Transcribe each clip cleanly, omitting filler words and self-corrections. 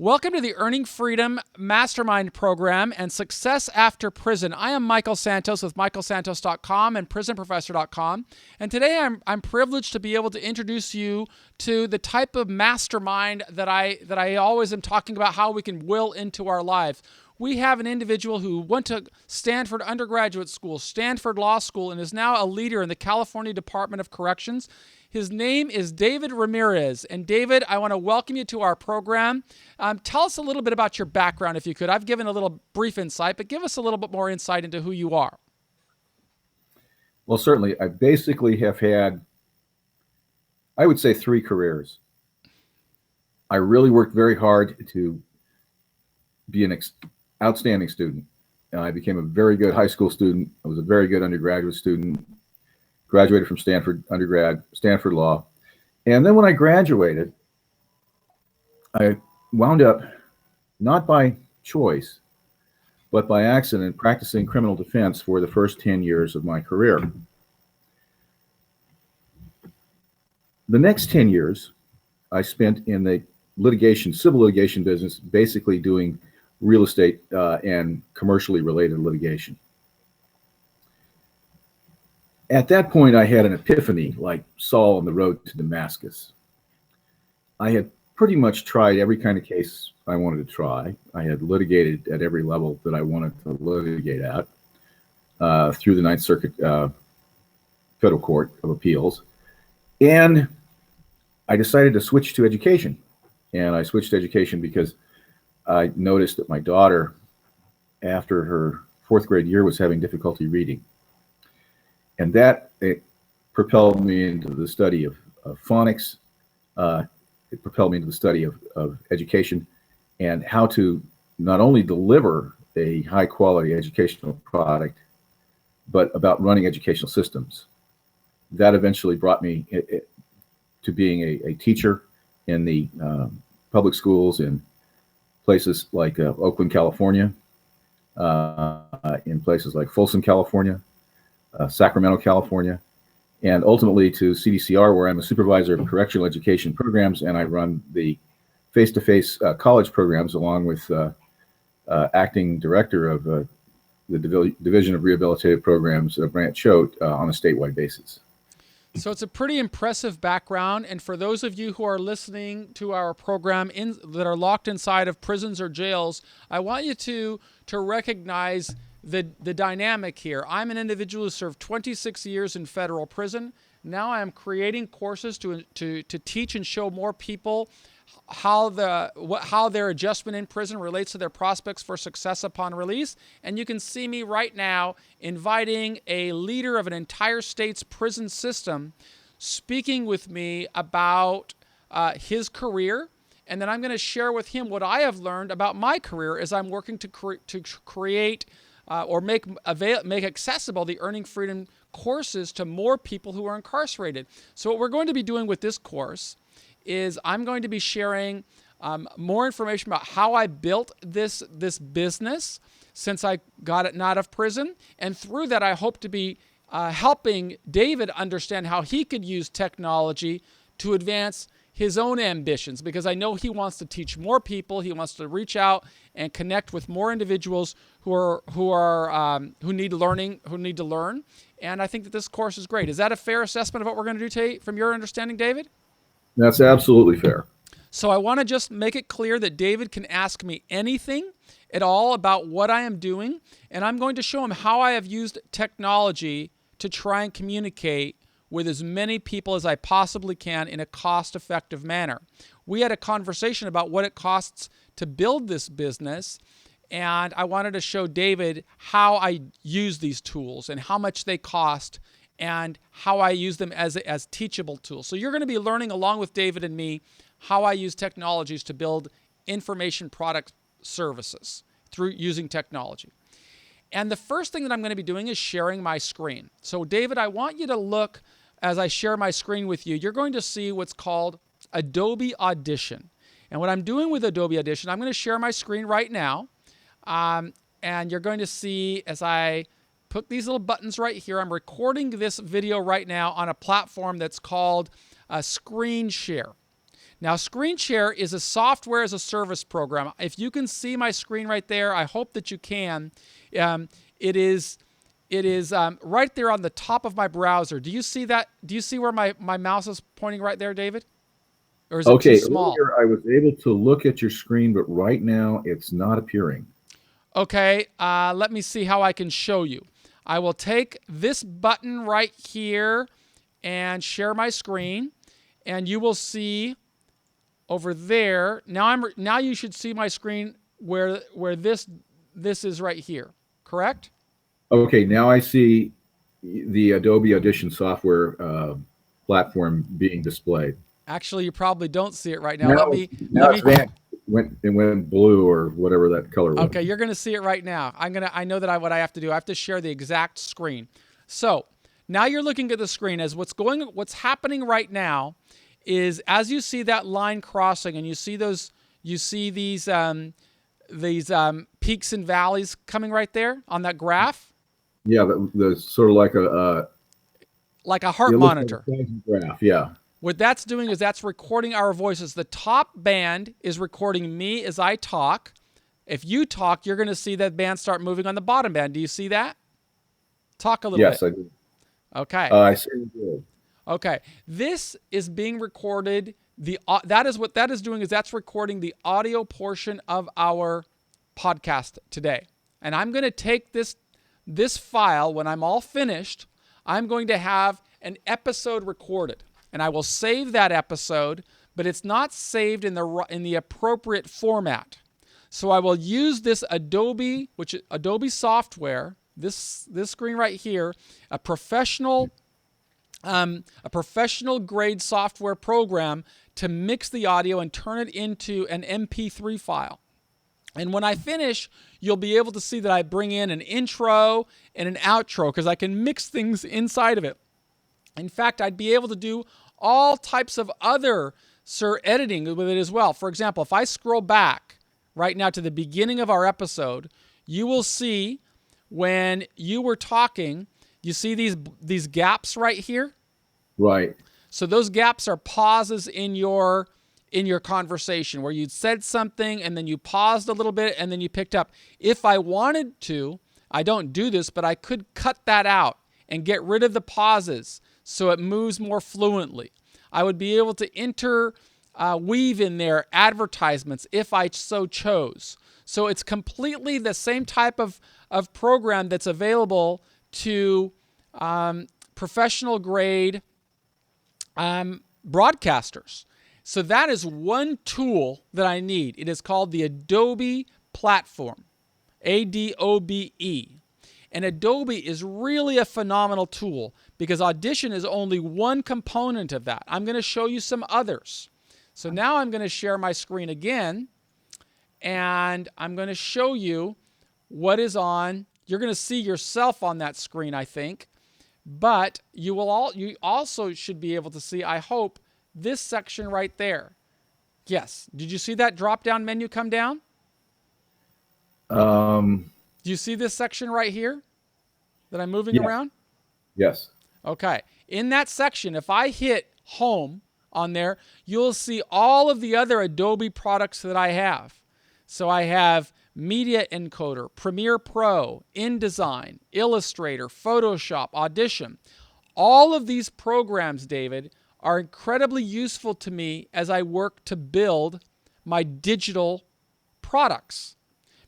Welcome to the Earning Freedom Mastermind Program and Success After Prison. I am Michael Santos with michaelsantos.com and prisonprofessor.com. And today I'm privileged to be able to introduce you to the type of mastermind that I always am talking about, how we can will into our lives. We have an individual who went to Stanford Undergraduate School, Stanford Law School, and is now a leader in the California Department of Corrections. His name is David Ramirez. And David, I want to welcome you to our program. Tell us a little bit about your background, if you could. I've given a little brief insight, but give us a little bit more insight into who you are. Well, certainly. I basically have had, I would say, 3 careers. I really worked very hard to be an outstanding student. I became a very good high school student. I was a very good undergraduate student. Graduated from Stanford undergrad, Stanford Law. And then when I graduated, I wound up, not by choice, but by accident, practicing criminal defense for the first 10 years of my career. The next 10 years, I spent in the civil litigation business, basically doing real estate and commercially related litigation. At that point, I had an epiphany like Saul on the road to Damascus. I had pretty much tried every kind of case I wanted to try. I had litigated at every level that I wanted to litigate at through the Ninth Circuit Federal Court of Appeals. And I decided to switch to education. And I switched to education because I noticed that my daughter, after her 4th grade year, was having difficulty reading. And that propelled me into the study of phonics. It propelled me into the study of education and how to not only deliver a high quality educational product, but about running educational systems. That eventually brought me to being a teacher in the public schools in places like Oakland, California, in places like Folsom, California, Sacramento, California, and ultimately to CDCR, where I'm a supervisor of correctional education programs, and I run the face-to-face college programs along with acting director of the Division of Rehabilitative Programs, Brant Choate, on a statewide basis. So it's a pretty impressive background. And for those of you who are listening to our program that are locked inside of prisons or jails, I want you to recognize the dynamic here. I'm an individual who served 26 years in federal prison. Now I am creating courses to teach and show more people how their adjustment in prison relates to their prospects for success upon release. And you can see me right now inviting a leader of an entire state's prison system speaking with me about his career. And then I'm going to share with him what I have learned about my career as I'm working to create or make accessible the Earning Freedom courses to more people who are incarcerated. So what we're going to be doing with this course is I'm going to be sharing more information about how I built this business since I got it out of prison. And through that, I hope to be helping David understand how he could use technology to advance his own ambitions, because I know he wants to teach more people. He wants to reach out and connect with more individuals who need to learn. And I think that this course is great. Is that a fair assessment of what we're going to do today, from your understanding, David? That's absolutely fair. So I want to just make it clear that David can ask me anything at all about what I am doing, and I'm going to show him how I have used technology to try and communicate with as many people as I possibly can in a cost-effective manner. We had a conversation about what it costs to build this business, and I wanted to show David how I use these tools and how much they cost and how I use them as teachable tools. So you're going to be learning along with David and me how I use technologies to build information product services through using technology. And the first thing that I'm going to be doing is sharing my screen. So David, I want you to look as I share my screen with you. You're going to see what's called Adobe Audition. And what I'm doing with Adobe Audition, I'm going to share my screen right now. And you're going to see as I put these little buttons right here, I'm recording this video right now on a platform that's called Screen Share. Now, Screen Share is a software as a service program. If you can see my screen right there, I hope that you can. It is right there on the top of my browser. Do you see that? Do you see where my mouse is pointing right there, David? Or is it too small? Earlier I was able to look at your screen, but right now it's not appearing. Okay, let me see how I can show you. I will take this button right here and share my screen, and you will see over there. Now you should see my screen where this is right here. Correct? Okay, now I see the Adobe Audition software platform being displayed. Actually, you probably don't see it right now. Now it went blue or whatever that color was. Okay, you're going to see it right now. I know that what I have to do. I have to share the exact screen. So now you're looking at the screen as what's happening right now is as you see that line crossing and you see these peaks and valleys coming right there on that graph. Yeah, the sort of like a heart monitor. Like a graph, yeah. What that's doing is that's recording our voices. The top band is recording me as I talk. If you talk, you're going to see that band start moving on the bottom band. Do you see that? Talk a little bit. Yes, I do. Okay. I certainly do. Okay. This is being recorded. That is what that is doing is that's recording the audio portion of our podcast today. And I'm going to take this file when I'm all finished. I'm going to have an episode recorded. And I will save that episode, but it's not saved in the appropriate format. So I will use this Adobe software, this screen right here, a professional grade software program to mix the audio and turn it into an MP3 file. And when I finish, you'll be able to see that I bring in an intro and an outro because I can mix things inside of it. In fact, I'd be able to do all types of other editing with it as well. For example, if I scroll back right now to the beginning of our episode, you will see when you were talking, you see these gaps right here? Right. So those gaps are pauses in your conversation where you said something and then you paused a little bit and then you picked up. If I wanted to, I don't do this, but I could cut that out and get rid of the pauses so it moves more fluently. I would be able to weave in there advertisements if I so chose. So it's completely the same type of program that's available to professional grade broadcasters. So that is one tool that I need. It is called the Adobe Platform, ADOBE. And Adobe is really a phenomenal tool because Audition is only one component of that. I'm going to show you some others. So now I'm going to share my screen again, and I'm going to show you what is on. You're going to see yourself on that screen, I think, but you also should be able to see, I hope, this section right there. Yes. Did you see that drop-down menu come down? Do you see this section right here that I'm moving around? Yes. Okay. In that section, if I hit home on there, you'll see all of the other Adobe products that I have. So I have Media Encoder, Premiere Pro, InDesign, Illustrator, Photoshop, Audition. All of these programs, David, are incredibly useful to me as I work to build my digital products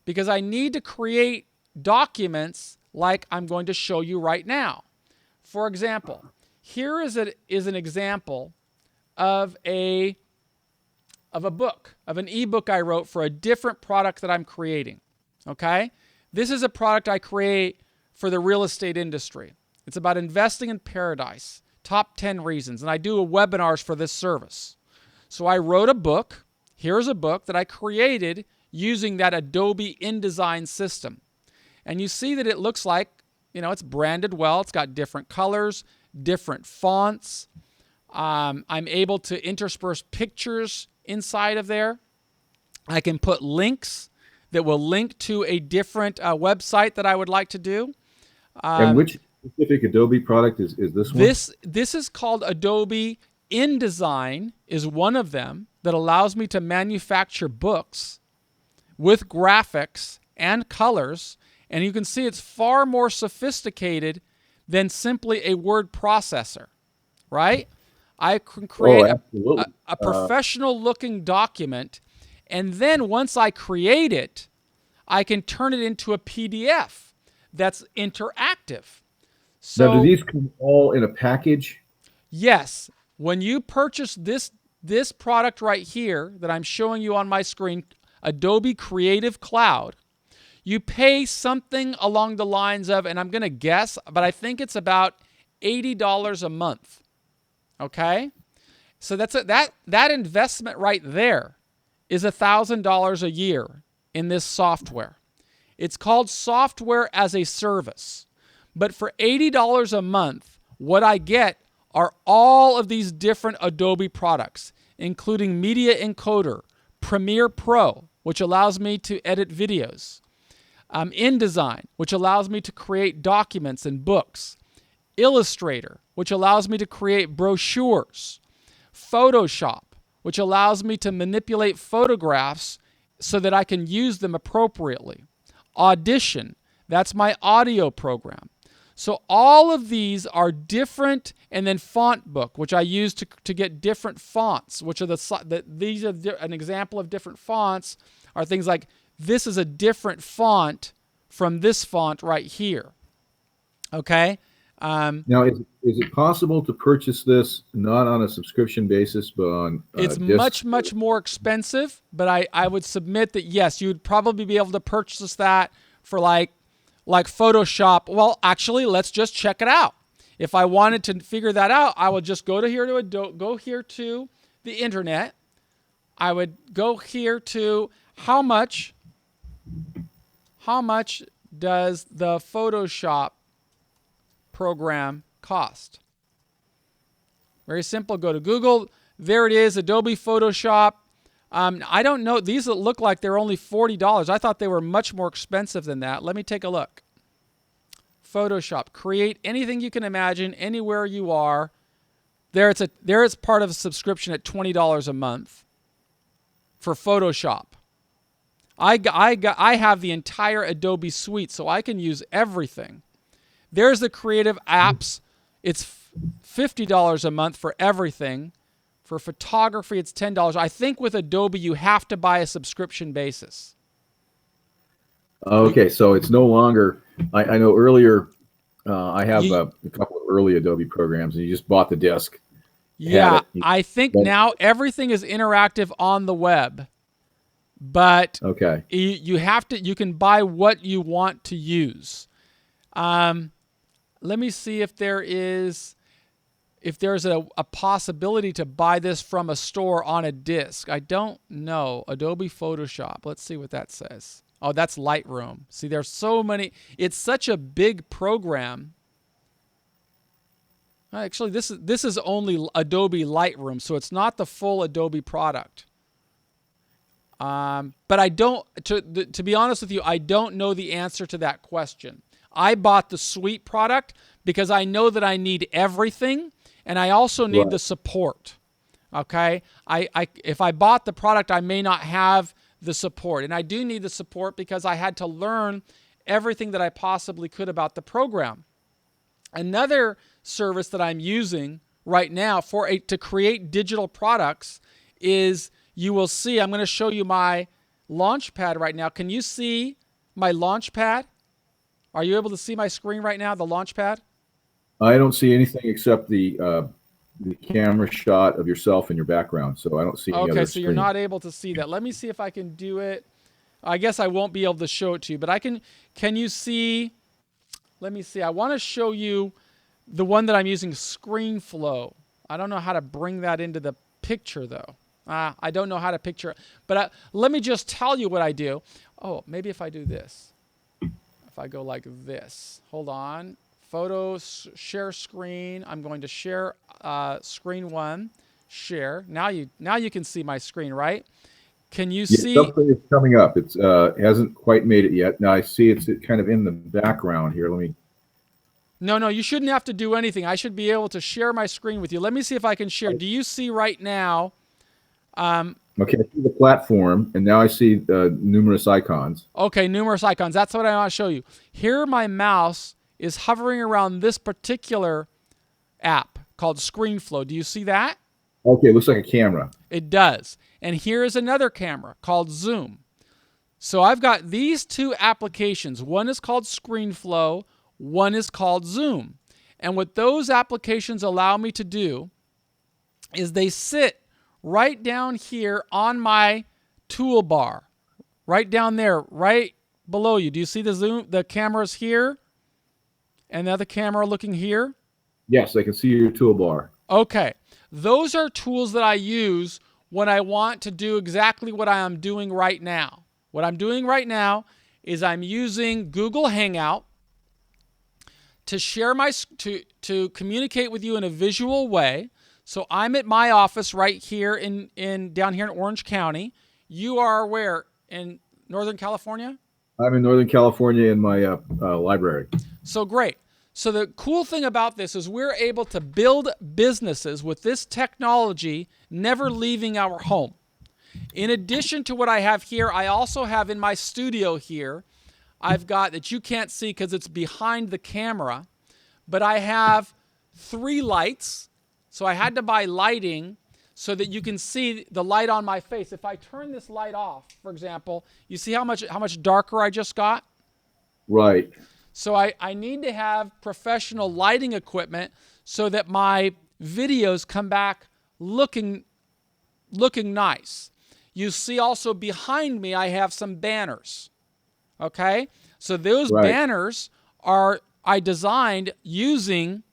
because I need to create documents like I'm going to show you right now. For example, here is an example of a book, of an ebook I wrote for a different product that I'm creating. Okay? This is a product I create for the real estate industry. It's about investing in paradise, top 10 reasons, and I do webinars for this service. So I wrote a book. Here's a book that I created using that Adobe InDesign system. And you see that it looks like, it's branded well. It's got different colors, different fonts. I'm able to intersperse pictures inside of there. I can put links that will link to a different website that I would like to do. And which specific Adobe product is this one? This is called Adobe InDesign is one of them. that allows me to manufacture books with graphics and colors. And you can see it's far more sophisticated than simply a word processor, right? I can create a professional looking document, and then once I create it, I can turn it into a PDF that's interactive. So, now, do these come all in a package? yes, when you purchase this product right here that I'm showing you on my screen, Adobe Creative Cloud, you pay something along the lines of, and I'm going to guess, but I think it's about $80 a month. Okay? So that investment right there is $1,000 a year in this software. It's called software as a service. But for $80 a month, what I get are all of these different Adobe products, including Media Encoder, Premiere Pro, which allows me to edit videos, InDesign, which allows me to create documents and books, Illustrator, which allows me to create brochures, Photoshop, which allows me to manipulate photographs so that I can use them appropriately, Audition, that's my audio program. So all of these are different, and then Font Book, which I use to get different fonts, which are these are an example of different fonts, are things like, this is a different font from this font right here. Okay? Now, is it possible to purchase this not on a subscription basis, but on it's disc? much more expensive, but I would submit that, yes, you would probably be able to purchase that for like Photoshop. Well, actually, let's just check it out. If I wanted to figure that out, I would just go here to the internet. I would go here to how much does the Photoshop program cost? Very simple. Go to Google. There it is, Adobe Photoshop. I don't know. These look like they're only $40. I thought they were much more expensive than that. Let me take a look. Photoshop. Create anything you can imagine anywhere you are. There it's part of a subscription at $20 a month for Photoshop. I have the entire Adobe suite, so I can use everything. There's the creative apps. It's $50 a month for everything. For photography, it's $10. I think with Adobe, you have to buy a subscription basis. Okay, so it's no longer. I know earlier. I have a couple of early Adobe programs, and you just bought the disc. Yeah, I think now everything is interactive on the web, but okay, you can buy what you want to use. Let me see if there's a possibility to buy this from a store on a disc. I don't know. Adobe Photoshop. Let's see what that says. Oh, that's Lightroom. See, there's so many. It's such a big program. Actually, this is only Adobe Lightroom, so it's not the full Adobe product. But I don't. To be honest with you, I don't know the answer to that question. I bought the suite product because I know that I need everything, and I also need the support. Okay, if I bought the product, I may not have the support, and I do need the support because I had to learn everything that I possibly could about the program. Another service that I'm using right now to create digital products is, you will see, I'm going to show you my Launchpad right now. Can you see my Launchpad? Are you able to see my screen right now, the Launchpad? I don't see anything except the camera shot of yourself in your background, so I don't see any other Okay, so screen. you're not able to see that. Let me see if I can do it. I guess I won't be able to show it to you, but I can. Can you see? Let me see. I want to show you the one that I'm using, ScreenFlow. I don't know how to bring that into the picture, though. I don't know how to picture it. But let me just tell you what I do. Oh, maybe if I do this. If I go like this. Hold on. Photos, share screen. I'm going to share screen one. Share. Now you can see my screen, right? Can you see? Something is coming up. It hasn't quite made it yet. Now I see it's kind of in the background here. Let me. No, you shouldn't have to do anything. I should be able to share my screen with you. Let me see if I can share. Do you see right now Okay, I see the platform, and now I see numerous icons. Okay, numerous icons. That's what I want to show you. Here my mouse is hovering around this particular app called ScreenFlow. Do you see that? Okay, it looks like a camera. It does. And here is another camera called Zoom. So I've got these two applications. One is called ScreenFlow, one is called Zoom. And what those applications allow me to do is they sit right down here on my toolbar, right down there, right below you. Do you see the Zoom? The camera's here, and the other camera looking here? Yes, I can see your toolbar. Okay. Those are tools that I use when I want to do exactly what I am doing right now. What I'm doing right now is I'm using Google Hangout to share to communicate with you in a visual way. So I'm at my office right here in down here in Orange County. You are where? In Northern California? I'm in Northern California in my library. So great. So the cool thing about this is we're able to build businesses with this technology, never leaving our home. In addition to what I have here, I also have in my studio here, I've got, that you can't see because it's behind the camera, but I have 3 lights. So I had to buy lighting so that you can see the light on my face. If I turn this light off, for example, you see how much darker I just got? Right. So I need to have professional lighting equipment so that my videos come back looking nice. You see also behind me I have some banners. Okay? So those banners I designed using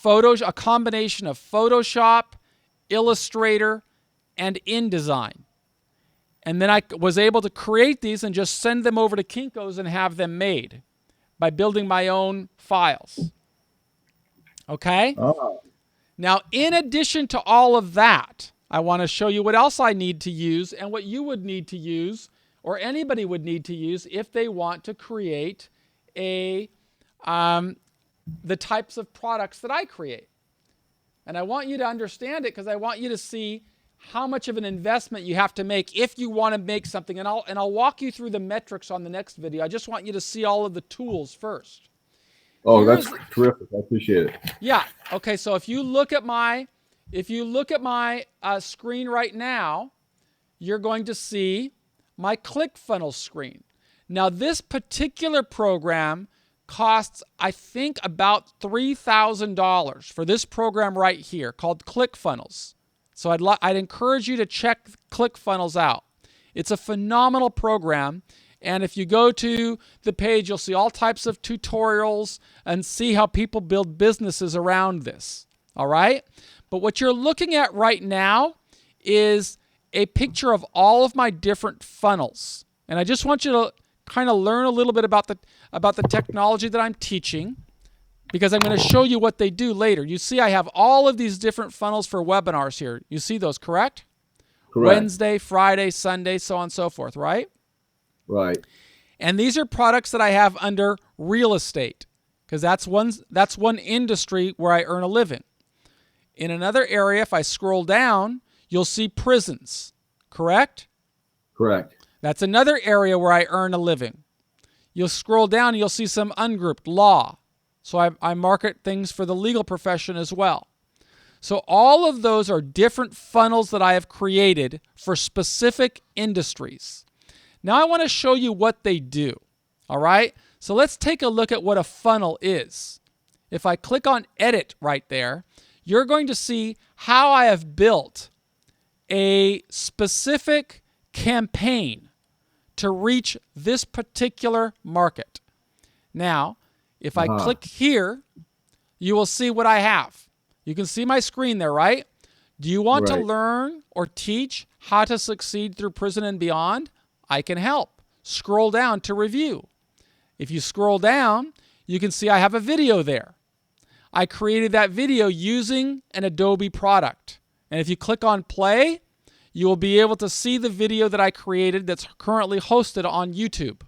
a combination of Photoshop, Illustrator, and InDesign. And then I was able to create these and just send them over to Kinko's and have them made by building my own files. Okay? Oh. Now, in addition to all of that, I want to show you what else I need to use and what you would need to use, or anybody would need to use if they want to create the types of products that I create. And I want you to understand it because I want you to see how much of an investment you have to make if you want to make something. And I'll walk you through the metrics on the next video. I just want you to see all of the tools first. Oh, that's terrific. I appreciate it. Yeah. Okay. So if you look at my screen right now, you're going to see my ClickFunnels screen. Now, this particular program costs, I think, about $3,000 for this program right here called ClickFunnels. So I'd encourage you to check ClickFunnels out. It's a phenomenal program. And if you go to the page, you'll see all types of tutorials and see how people build businesses around this. All right? But what you're looking at right now is a picture of all of my different funnels. And I just want you to kind of learn a little bit about the technology that I'm teaching, because I'm going to show you what they do later. You see I have all of these different funnels for webinars here. You see those, correct? Correct. Wednesday, Friday, Sunday, so on and so forth, right? Right. And these are products that I have under real estate, because that's one industry where I earn a living. In another area, if I scroll down, you'll see prisons, correct? Correct. That's another area where I earn a living. You'll scroll down and you'll see some ungrouped law. So I market things for the legal profession as well. So all of those are different funnels that I have created for specific industries. Now I want to show you what they do. All right? So let's take a look at what a funnel is. If I click on edit right there, you're going to see how I have built a specific campaign to reach this particular market. Now, if I click here, you will see what I have. You can see my screen there, right? Do you want to learn or teach how to succeed through prison and beyond? I can help. Scroll down to review. If you scroll down, you can see I have a video there. I created that video using an Adobe product. And if you click on play, you will be able to see the video that I created that's currently hosted on YouTube.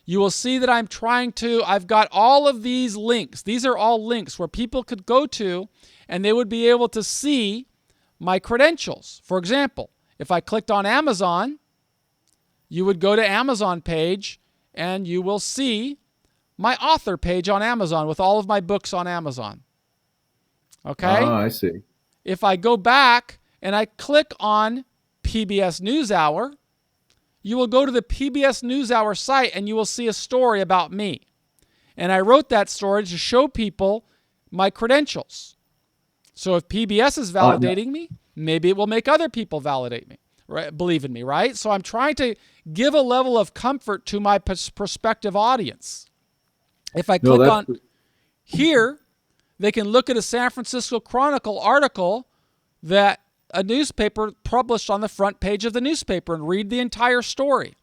You will see that I've got all of these links. These are all links where people could go to and they would be able to see my credentials. For example, If I clicked on Amazon, you would go to Amazon page and you will see my author page on Amazon with all of my books on Amazon. Okay? I see. If I go back and I click on PBS NewsHour, you will go to the PBS NewsHour site and you will see a story about me. And I wrote that story to show people my credentials. So if PBS is validating me, maybe it will make other people validate me, right? Believe in me, right? So I'm trying to give a level of comfort to my prospective audience. If I click on here, they can look at a San Francisco Chronicle article that a newspaper published on the front page of the newspaper and read the entire story.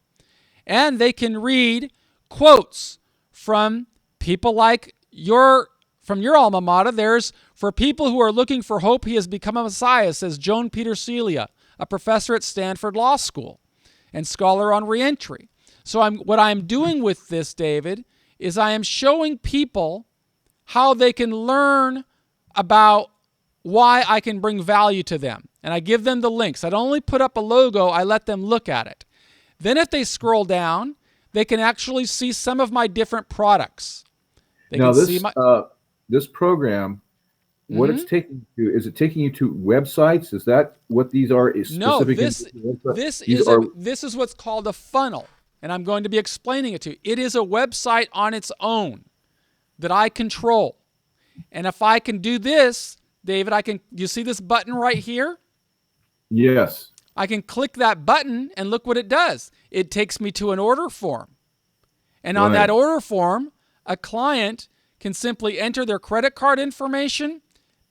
And they can read quotes from people like from your alma mater. There's, for people who are looking for hope, he has become a Messiah, says Joan Petersilia, a professor at Stanford Law School and scholar on reentry. So what I'm doing with this, David, is I am showing people how they can learn about why I can bring value to them. And I give them the links. I don't only put up a logo, I let them look at it. Then if they scroll down, they can actually see some of my different products. They now, can see this program, what it's taking you to, is it taking you to websites? Is that what these are? No, this is what's called a funnel. And I'm going to be explaining it to you. It is a website on its own that I control. And if I can do this, David, you see this button right here? Yes. I can click that button and look what it does. It takes me to an order form. And on that order form, a client can simply enter their credit card information,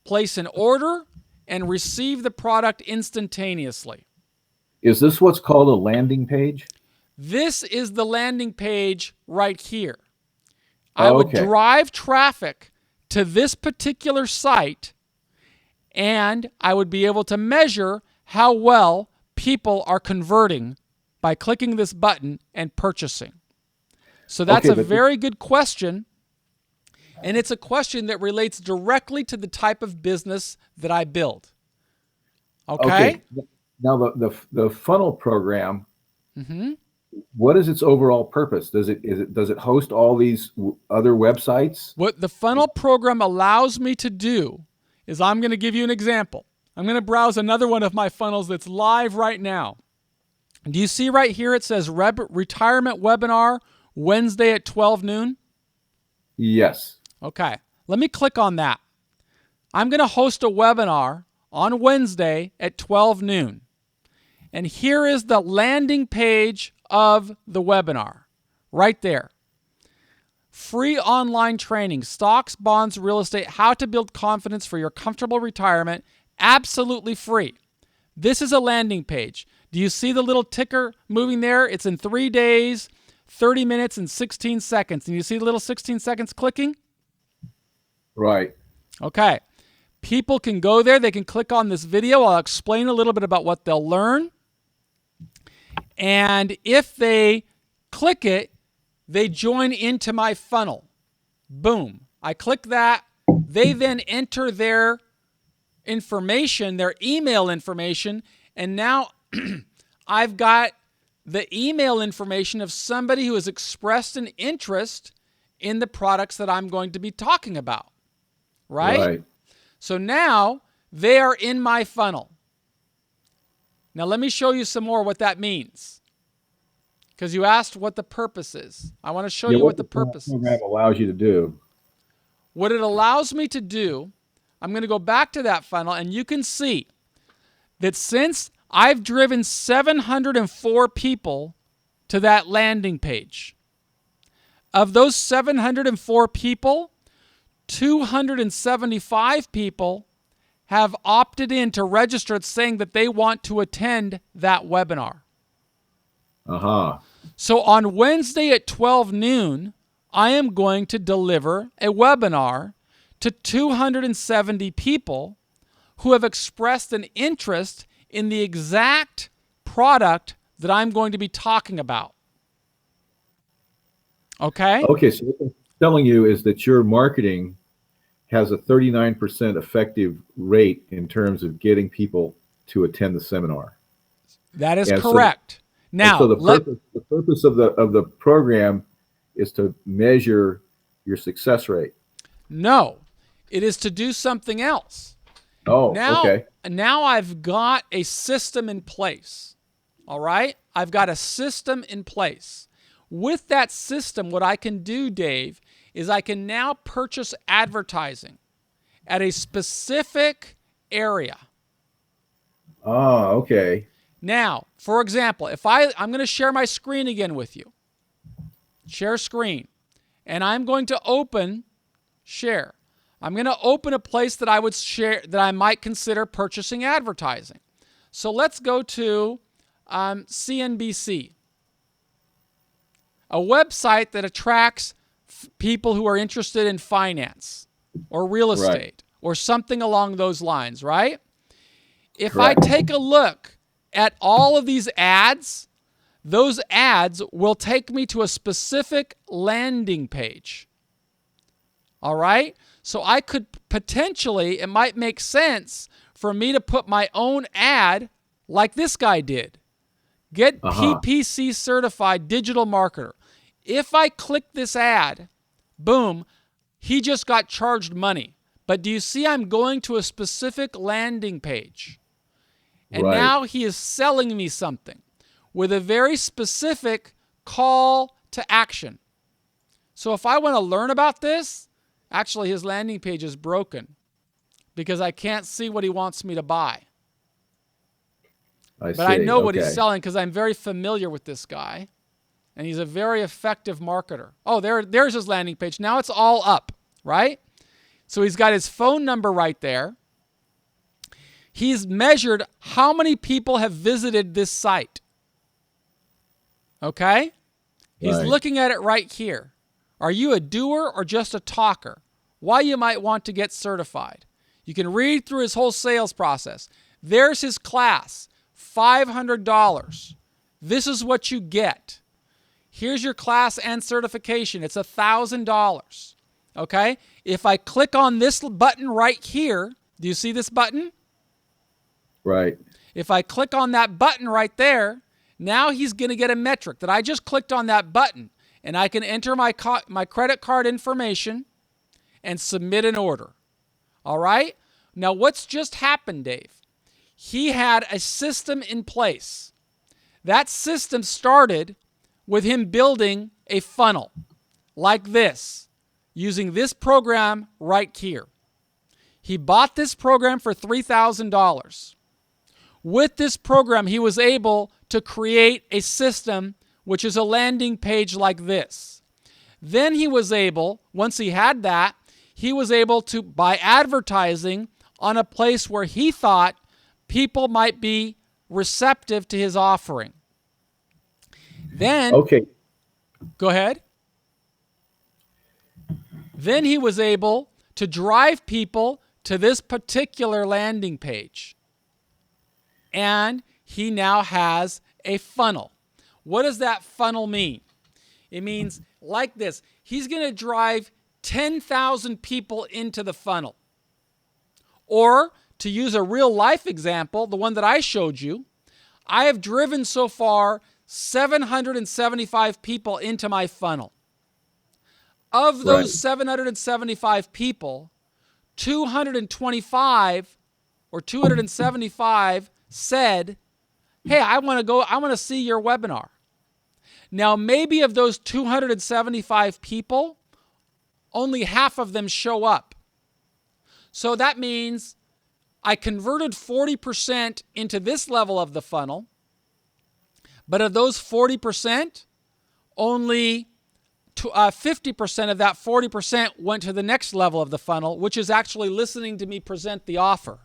place an order, and receive the product instantaneously. Is this what's called a landing page? This is the landing page right here. I would drive traffic to this particular site, and I would be able to measure how well people are converting by clicking this button and purchasing. So that's a very good question, and it's a question that relates directly to the type of business that I build. Okay? Now, the funnel program, what is its overall purpose? Does it host all these other websites? What the funnel program allows me to do is, I'm going to give you an example. I'm going to browse another one of my funnels that's live right now. Do you see right here it says retirement webinar Wednesday at 12 noon? Yes. Okay. Let me click on that. I'm going to host a webinar on Wednesday at 12 noon. And here is the landing page of the webinar right there. Free online training, stocks, bonds, real estate, how to build confidence for your comfortable retirement, absolutely free. This is a landing page. Do you see the little ticker moving there? It's in 3 days, 30 minutes, and 16 seconds. And you see the little 16 seconds clicking? Right. Okay. People can go there. They can click on this video. I'll explain a little bit about what they'll learn. And if they click it, they join into my funnel. Boom. I click that. They then enter their information, their email information, and now I've got the email information of somebody who has expressed an interest in the products that I'm going to be talking about. Right? So now they are in my funnel. Now let me show you some more what that means. Because you asked what the purpose is. I want to show you what the purpose program allows you to do. What it allows me to do, I'm going to go back to that funnel, and you can see that since I've driven 704 people to that landing page, of those 704 people, 275 people have opted in to register saying that they want to attend that webinar. So on Wednesday at 12 noon, I am going to deliver a webinar to 270 people who have expressed an interest in the exact product that I'm going to be talking about. Okay? Okay, so what I'm telling you is that your marketing has a 39% effective rate in terms of getting people to attend the seminar. That is And correct. Now, so the purpose of the program is to measure your success rate. no, it is to do something else. Oh, Now, okay. now I've got a system in place. All right? I've got a system in place. With that system, what I can do, Dave, is I can now purchase advertising at a specific area. Oh, okay. Now, for example, if I'm going to share my screen again with you. Share screen. And I'm going to open share. I'm going to open a place that I would share, that I might consider purchasing advertising. So let's go to CNBC, a website that attracts people who are interested in finance or real estate or something along those lines, right? If Correct. I take a look at all of these ads, those ads will take me to a specific landing page. All right? So I could potentially, it might make sense for me to put my own ad like this guy did. Get PPC certified digital marketer. If I click this ad, boom, he just got charged money. But do you see I'm going to a specific landing page? And now he is selling me something with a very specific call to action. So if I want to learn about this, actually his landing page is broken because I can't see what he wants me to buy. But I know what he's selling because I'm very familiar with this guy. And he's a very effective marketer. Oh, there's his landing page. Now it's all up, right? So he's got his phone number right there. He's measured how many people have visited this site. Okay? He's looking at it right here. Are you a doer or just a talker? Why you might want to get certified. You can read through his whole sales process. There's his class, $500. This is what you get. Here's your class and certification. It's $1,000. Okay? If I click on this button right here, do you see this button? Right. If I click on that button right there, now he's going to get a metric that I just clicked on that button, and I can enter my credit card information and submit an order. All right? Now, what's just happened, Dave? He had a system in place. That system started with him building a funnel like this, using this program right here. He bought this program for $3,000. With this program, he was able to create a system which is a landing page like this. Then he was able, once he had that, he was able to buy advertising on a place where he thought people might be receptive to his offering. Then, go ahead. Then he was able to drive people to this particular landing page. And he now has a funnel. What does that funnel mean? It means like this. He's going to drive 10,000 people into the funnel. Or, to use a real life example, the one that I showed you, I have driven so far 775 people into my funnel. Of those 775 people, 225 or 275 said, hey, I want to see your webinar. Now, maybe of those 275 people, only half of them show up. So that means I converted 40% into this level of the funnel, but of those 40%, only 50% of that 40% went to the next level of the funnel, which is actually listening to me present the offer.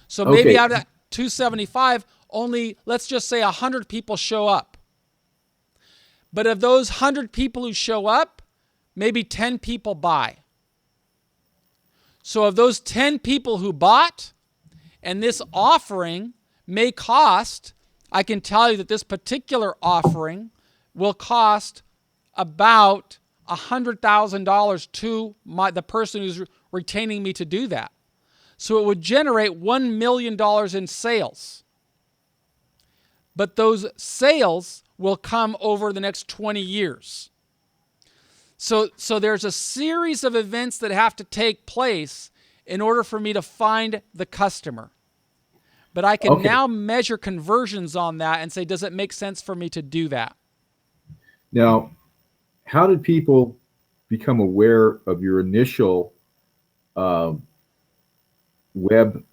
So maybe out of that 275, only, let's just say 100 people show up. But of those 100 people who show up, maybe 10 people buy. So of those 10 people who bought, and this offering may cost, I can tell you that this particular offering will cost about $100,000 to the person who's retaining me to do that. So it would generate $1 million in sales. but those sales will come over the next 20 years. So there's a series of events that have to take place in order for me to find the customer. But I can now measure conversions on that and say, does it make sense for me to do that? Now, how did people become aware of your initial web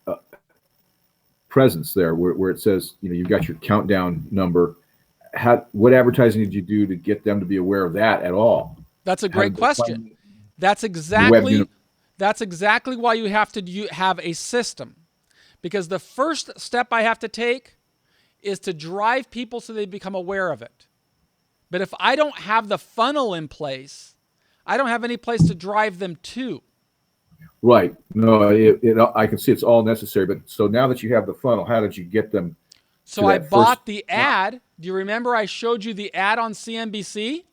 presence there, where it says, you've got your countdown number? What advertising did you do to get them to be aware of that at all? That's a great question. That's exactly why you have to have a system. Because the first step I have to take is to drive people so they become aware of it. But if I don't have the funnel in place, I don't have any place to drive them to. Right. No, I can see it's all necessary. But so now that you have the funnel, how did you get them? So I bought the ad. Do you remember I showed you the ad on CNBC?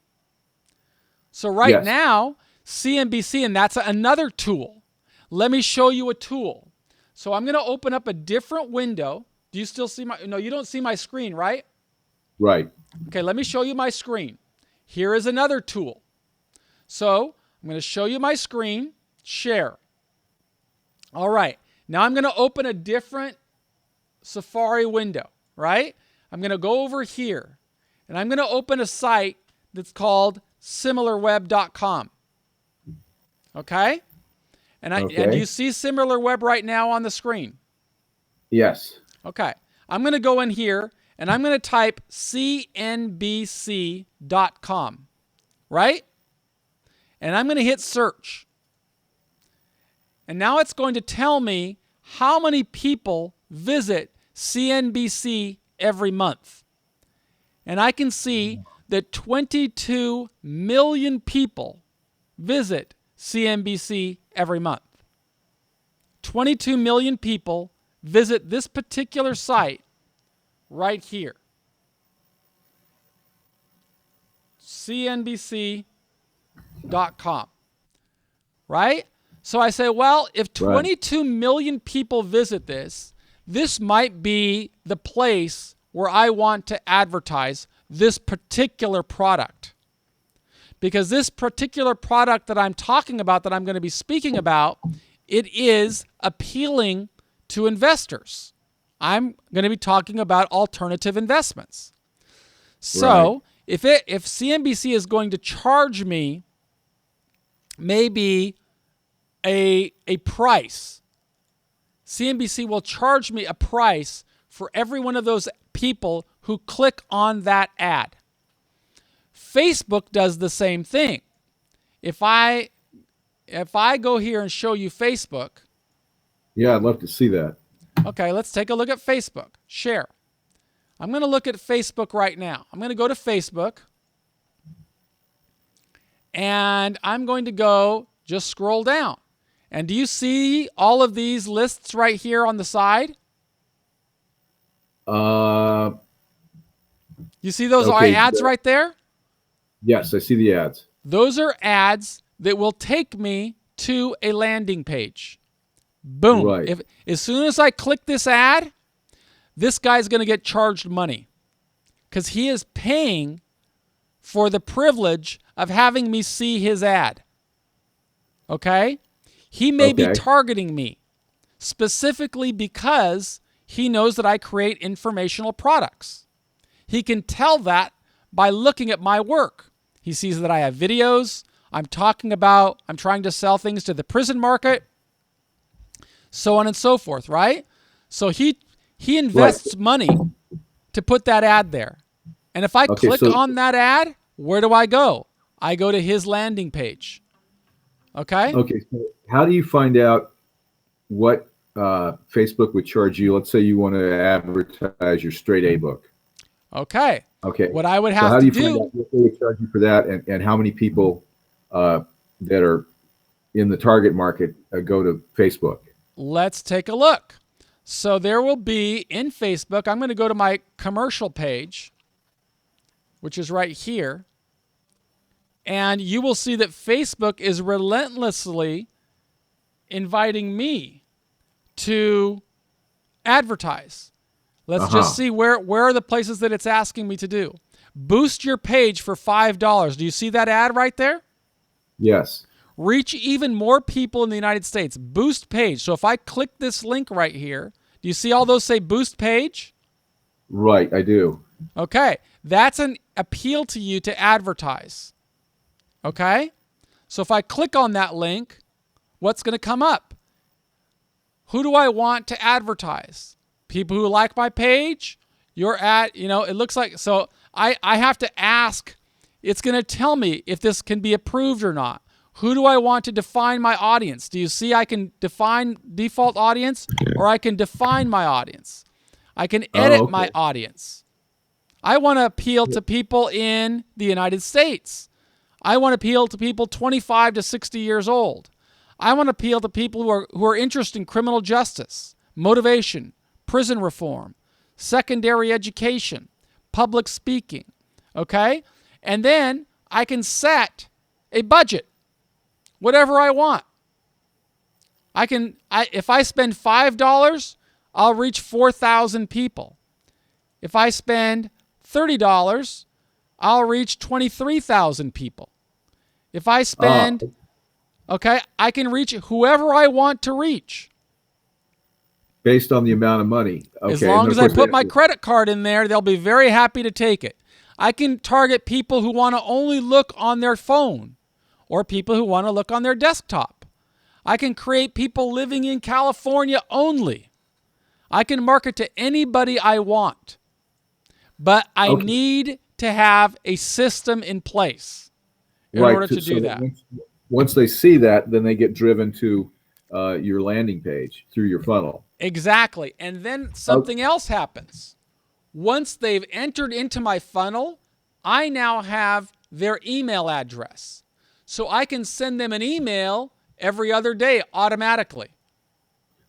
So right now, CNBC, and that's another tool. Let me show you a tool. So I'm going to open up a different window. Do you still see no, you don't see my screen, right? Right. Okay, let me show you my screen. Here is another tool. So I'm going to show you my screen, share. All right, now I'm going to open a different Safari window, right? I'm going to go over here, and I'm going to open a site that's called similarweb.com. Okay? And do you see SimilarWeb right now on the screen? Yes. Okay. I'm going to go in here, and I'm going to type cnbc.com, right? And I'm going to hit search. And now it's going to tell me how many people visit CNBC every month. And I can see that 22 million people visit CNBC every month. 22 million people visit this particular site right here. CNBC.com. Right? So I say, well, if 22 million people visit this, this might be the place where I want to advertise this particular product. Because this particular product that I'm talking about, that I'm going to be speaking about, it is appealing to investors. I'm going to be talking about alternative investments. So if CNBC is going to charge me maybe a price, CNBC will charge me a price for every one of those people who click on that ad. Facebook does the same thing. If I go here and show you Facebook. Yeah, I'd love to see that. Okay, let's take a look at Facebook. Share. I'm going to look at Facebook right now. I'm going to go to Facebook. And I'm going to go, just scroll down. And do you see all of these lists right here on the side? You see those ads right there? Yes, I see the ads. Those are ads that will take me to a landing page. Boom. Right. As soon as I click this ad, this guy's going to get charged money because he is paying for the privilege of having me see his ad. Okay? He may be targeting me specifically because he knows that I create informational products. He can tell that by looking at my work. He sees that I have videos. I'm trying to sell things to the prison market, so on and so forth, right? So he invests money to put that ad there. And if I click on that ad, where do I go? I go to his landing page. Okay? Okay, so how do you find out what Facebook would charge you? Let's say you want to advertise your straight A book. Okay. What I would How have do to you find out what they would charge you for that, and how many people that are in the target market go to Facebook? Let's take a look. So there will be in Facebook, I'm going to go to my commercial page, which is right here. And you will see that Facebook is relentlessly inviting me to advertise. Let's just see where are the places that it's asking me to do. Boost your page for $5. Do you see that ad right there? Yes. Reach even more people in the United States. Boost page. So if I click this link right here, do you see all those say boost page? Right, I do. Okay. That's an appeal to you to advertise. Okay? So if I click on that link, what's going to come up? Who do I want to advertise? People who like my page? Your ad, it looks like, so I have to ask, it's going to tell me if this can be approved or not. Who do I want to define my audience? Do you see I can define default audience, or I can define my audience? I can edit my audience. I want to appeal to people in the United States. I want to appeal to people 25 to 60 years old. I want to appeal to people who are interested in criminal justice, motivation, prison reform, secondary education, public speaking, okay? And then I can set a budget, whatever I want. If I spend $5, I'll reach 4,000 people. If I spend $30, I'll reach 23,000 people. If I spend, I can reach whoever I want to reach. Based on the amount of money. Okay. As long as I put my credit card in there, they'll be very happy to take it. I can target people who want to only look on their phone or people who want to look on their desktop. I can create people living in California only. I can market to anybody I want. But I need to have a system in place in order to do that. Once they see that, then they get driven to your landing page through your funnel. Exactly. And then something else happens. Once they've entered into my funnel, I now have their email address. So I can send them an email every other day automatically.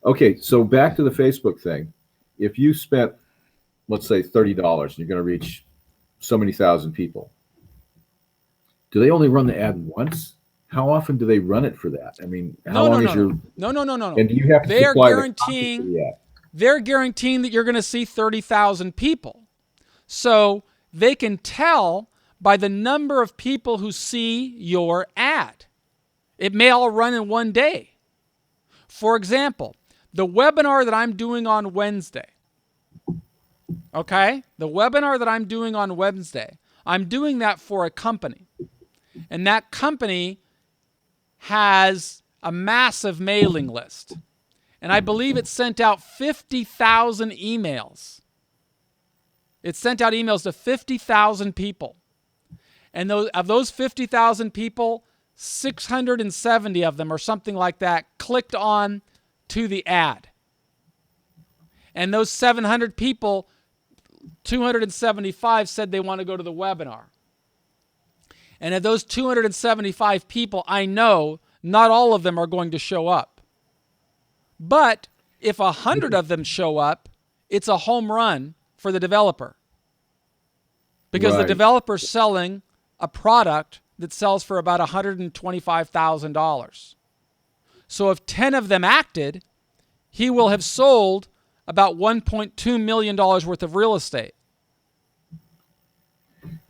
Okay, so back to the Facebook thing. If you spent, let's say, $30, you're going to reach so many thousand people. Do they only run the ad once? How often do they run it for that? I mean, how long is your... No. And do you have to They're guaranteeing that you're going to see 30,000 people. So they can tell by the number of people who see your ad. It may all run in one day. For example, the webinar that I'm doing on Wednesday, okay? The webinar that I'm doing on Wednesday, I'm doing that for a company. And that company has a massive mailing list. And I believe it sent out 50,000 emails. It sent out emails to 50,000 people. And of those 50,000 people, 670 of them or something like that clicked on to the ad. And those 700 people, 275 said they want to go to the webinar. And of those 275 people, I know not all of them are going to show up. But if 100 of them show up, it's a home run for the developer. Because the developer's selling a product that sells for about $125,000. So if 10 of them acted, he will have sold about $1.2 million worth of real estate.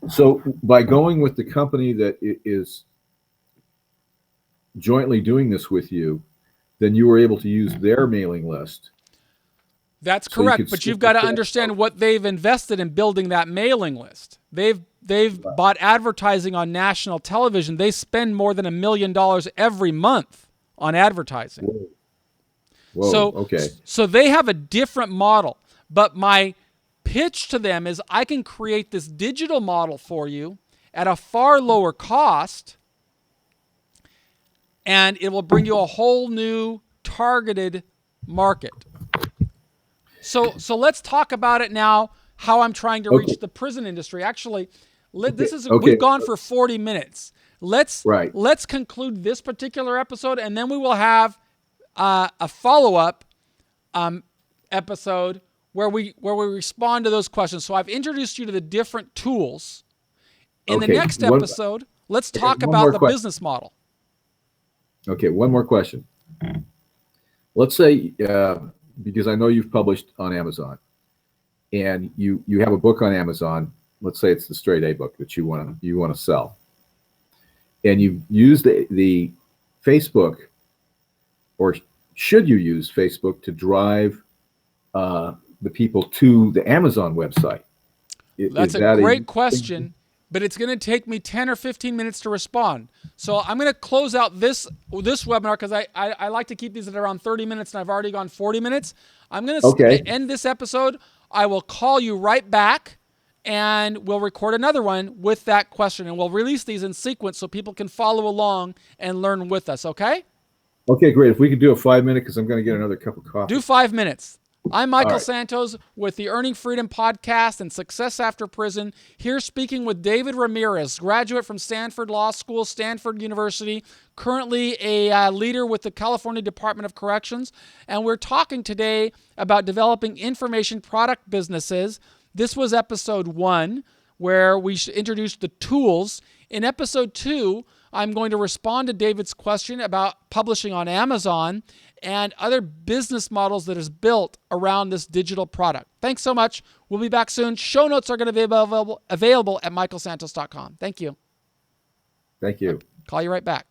So by going with the company that is jointly doing this with you, then you were able to use their mailing list. That's correct, but you've got to understand what they've invested in building that mailing list. They've bought advertising on national television. They spend more than $1 million every month on advertising. Whoa, so they have a different model. But my pitch to them is I can create this digital model for you at a far lower cost, and it will bring you a whole new targeted market. So let's talk about it now, how I'm trying to reach the prison industry. Actually, we've gone for 40 minutes. Let's conclude this particular episode, and then we will have a follow-up episode where we respond to those questions. So I've introduced you to the different tools. In the next episode, let's talk about the business model. Okay, one more question. Let's say, because I know you've published on Amazon, and you have a book on Amazon. Let's say it's the straight A book that you want to sell, and you use the Facebook, or should you use Facebook to drive the people to the Amazon website? That's a great question, but it's going to take me 10 or 15 minutes to respond. So I'm going to close out this webinar because I like to keep these at around 30 minutes, and I've already gone 40 minutes. I'm going to end this episode. I will call you right back, and we'll record another one with that question, and we'll release these in sequence so people can follow along and learn with us, okay? Okay, great. If we could do a 5-minute, because I'm going to get another cup of coffee. Do 5 minutes. I'm Michael Santos with the Earning Freedom Podcast and Success After Prison, here speaking with David Ramirez, graduate from Stanford Law School, Stanford University, currently a leader with the California Department of Corrections. And we're talking today about developing information product businesses. This was episode 1, where we introduced the tools. In episode 2, I'm going to respond to David's question about publishing on Amazon and other business models that is built around this digital product. Thanks so much. We'll be back soon. Show notes are going to be available at michaelsantos.com. Thank you. Thank you. I'll call you right back.